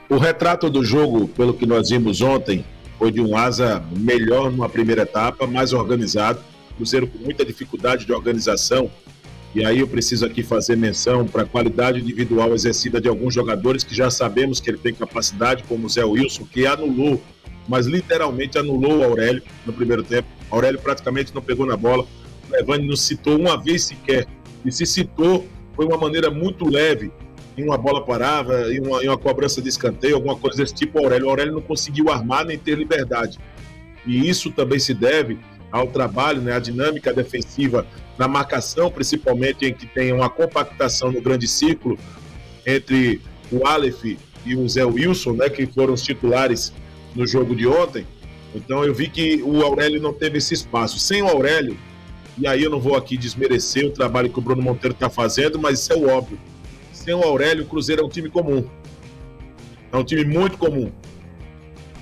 O retrato do jogo, pelo que nós vimos ontem, foi de um Asa melhor numa primeira etapa, mais organizado. Cruzeiro com muita dificuldade de organização. E aí eu preciso aqui fazer menção para a qualidade individual exercida de alguns jogadores que já sabemos que ele tem capacidade, como o Zé Wilson, que anulou, mas literalmente anulou o Aurélio no primeiro tempo. O Aurélio praticamente não pegou na bola. O Levani não citou uma vez sequer. E se citou, foi uma maneira muito leve. Em uma bola parada, em uma cobrança de escanteio, alguma coisa desse tipo. O Aurélio não conseguiu armar nem ter liberdade. E isso também se deve ao trabalho, né, à dinâmica defensiva na marcação, principalmente em que tem uma compactação no grande círculo entre o Aleph e o Zé Wilson, né, que foram os titulares no jogo de ontem. Então eu vi que o Aurélio não teve esse espaço. Sem o Aurélio, e aí eu não vou aqui desmerecer o trabalho que o Bruno Monteiro está fazendo, mas isso é o óbvio. Sem o Aurélio, o Cruzeiro é um time comum. É um time muito comum.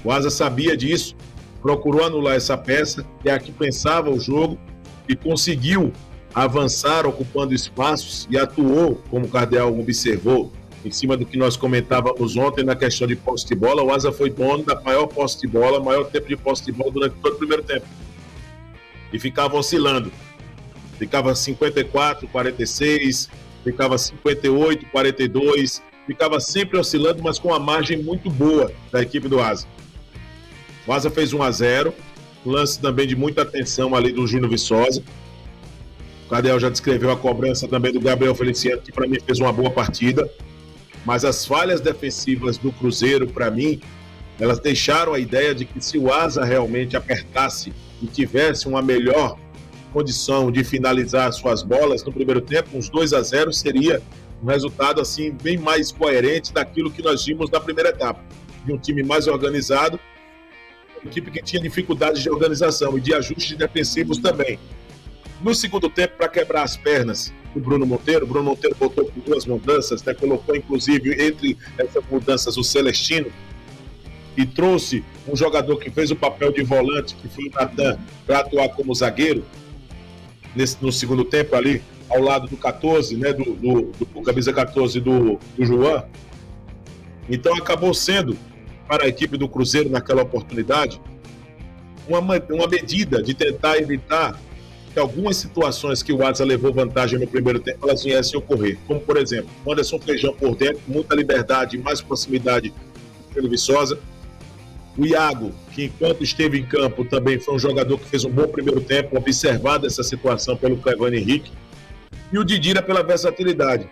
O Asa sabia disso, procurou anular essa peça, que é a que pensava o jogo, e conseguiu avançar ocupando espaços e atuou, como o Cardeal observou, em cima do que nós comentávamos ontem na questão de posse de bola. O Asa foi dono da maior posse de bola, maior tempo de posse de bola durante todo o primeiro tempo. E ficava oscilando. Ficava 54, 46, ficava 58, 42, ficava sempre oscilando, mas com uma margem muito boa da equipe do Asa. O Asa fez 1-0, um lance também de muita atenção ali do Júnior Viçosa. O Cardeal já descreveu a cobrança também do Gabriel Feliciano, que para mim fez uma boa partida. Mas as falhas defensivas do Cruzeiro, para mim, elas deixaram a ideia de que se o Asa realmente apertasse e tivesse uma melhor condição de finalizar suas bolas no primeiro tempo, uns 2-0 seria um resultado assim bem mais coerente daquilo que nós vimos na primeira etapa. De um time mais organizado, uma equipe que tinha dificuldades de organização e de ajustes defensivos também. No segundo tempo, para quebrar as pernas do Bruno Monteiro, botou com 2 mudanças, né? Colocou inclusive entre essas mudanças o Celestino, e trouxe um jogador que fez o papel de volante, que foi o Natan, para atuar como zagueiro no segundo tempo ali, ao lado do 14, né, do camisa 14 do João. Então acabou sendo, para a equipe do Cruzeiro naquela oportunidade, uma medida de tentar evitar que algumas situações que o Asa levou vantagem no primeiro tempo, elas viessem a ocorrer. Como, por exemplo, Anderson Feijão por dentro, muita liberdade e mais proximidade pelo Viçosa. O Iago, que enquanto esteve em campo também foi um jogador que fez um bom primeiro tempo, observado essa situação pelo Clevane Henrique. E o Didira pela versatilidade.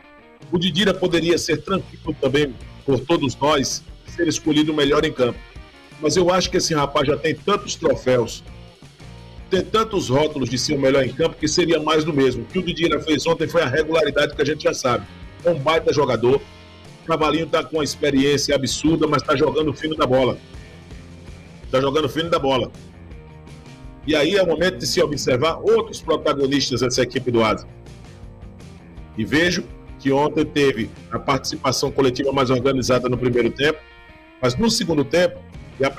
O Didira poderia ser tranquilo também, por todos nós, ser escolhido o melhor em campo. Mas eu acho que esse rapaz já tem tantos troféus, tem tantos rótulos de ser o melhor em campo, que seria mais do mesmo. O que o Didira fez ontem foi a regularidade que a gente já sabe. É um baita jogador. O Cavalinho está com uma experiência absurda, mas está jogando fino da bola. E aí é o momento de se observar outros protagonistas dessa equipe do Asa. E vejo que ontem teve a participação coletiva mais organizada no primeiro tempo, mas no segundo tempo, e a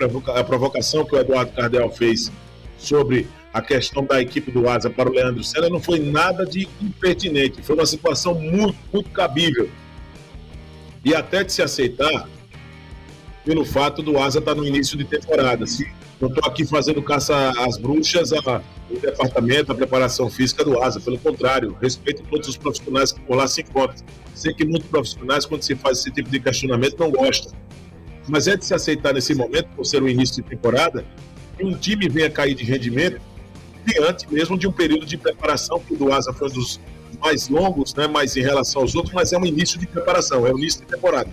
provocação que o Eduardo Cardeal fez sobre a questão da equipe do Asa para o Leandro Senna não foi nada de impertinente, foi uma situação muito, muito cabível. E até de se aceitar pelo fato do Asa estar no início de temporada. Não estou aqui fazendo caça às bruxas, o departamento, a preparação física do Asa. Pelo contrário, respeito todos os profissionais que por lá se encontram. Sei que muitos profissionais, quando se faz esse tipo de questionamento, não gostam. Mas é de se aceitar nesse momento, por ser o início de temporada, que um time venha cair de rendimento diante mesmo de um período de preparação, que o do Asa foi um dos mais longos, né, mais em relação aos outros, mas é um início de preparação, é o início de temporada.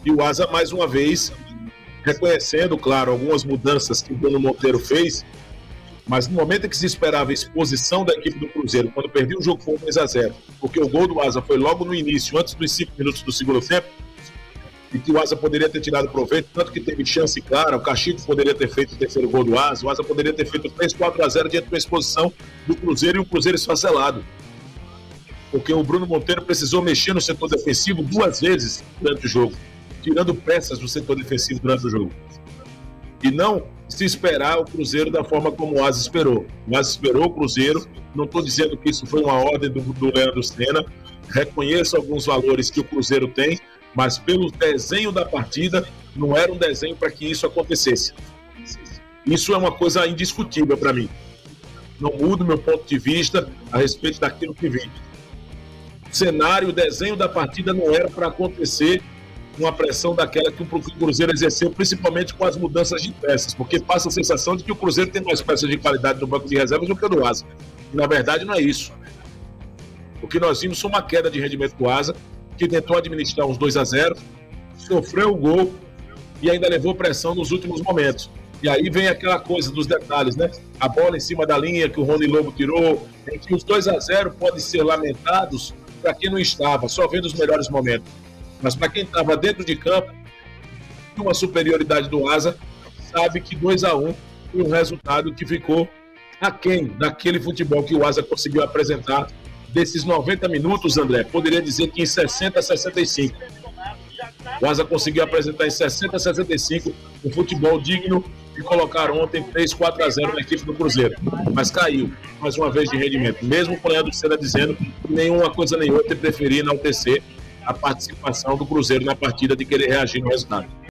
E o Asa, mais uma vez, reconhecendo, claro, algumas mudanças que o Bruno Monteiro fez, mas no momento em que se esperava a exposição da equipe do Cruzeiro, quando perdeu o jogo foi 2-0, porque o gol do Asa foi logo no início, antes dos 5 minutos do segundo tempo, e que o Asa poderia ter tirado proveito, tanto que teve chance clara, o Caxico poderia ter feito o terceiro gol do Asa, o Asa poderia ter feito 3-4-0 diante da exposição do Cruzeiro, e o Cruzeiro esfacelado. Porque o Bruno Monteiro precisou mexer no setor defensivo 2 vezes durante o jogo, tirando peças do setor defensivo durante o jogo. E não se esperar o Cruzeiro da forma como o Asa esperou. O Asa esperou o Cruzeiro, não estou dizendo que isso foi uma ordem do Leandro Senna, reconheço alguns valores que o Cruzeiro tem, mas pelo desenho da partida, não era um desenho para que isso acontecesse. Isso é uma coisa indiscutível para mim. Não mudo meu ponto de vista a respeito daquilo que vi. O cenário, o desenho da partida não era para acontecer uma pressão daquela que o Cruzeiro exerceu, principalmente com as mudanças de peças, porque passa a sensação de que o Cruzeiro tem mais peças de qualidade no banco de reservas do que o do Asa. E, na verdade, não é isso. O que nós vimos foi uma queda de rendimento do Asa, que tentou administrar uns 2-0, sofreu o gol e ainda levou pressão nos últimos momentos. E aí vem aquela coisa dos detalhes, né? A bola em cima da linha que o Rony Lobo tirou, em que os 2-0 podem ser lamentados para quem não estava, só vendo os melhores momentos. Mas para quem estava dentro de campo, uma superioridade do Asa, sabe que 2-1 foi um resultado que ficou aquém daquele futebol que o Asa conseguiu apresentar. Desses 90 minutos, André, poderia dizer que em 60 a 65. O Asa conseguiu apresentar em 60 a 65 um futebol digno de colocar ontem 3-4-0 na equipe do Cruzeiro. Mas caiu, mais uma vez, de rendimento. Mesmo com o Leandro Senna dizendo que nenhuma coisa nem outra preferia enaltecer a participação do Cruzeiro na partida, de querer reagir no resultado.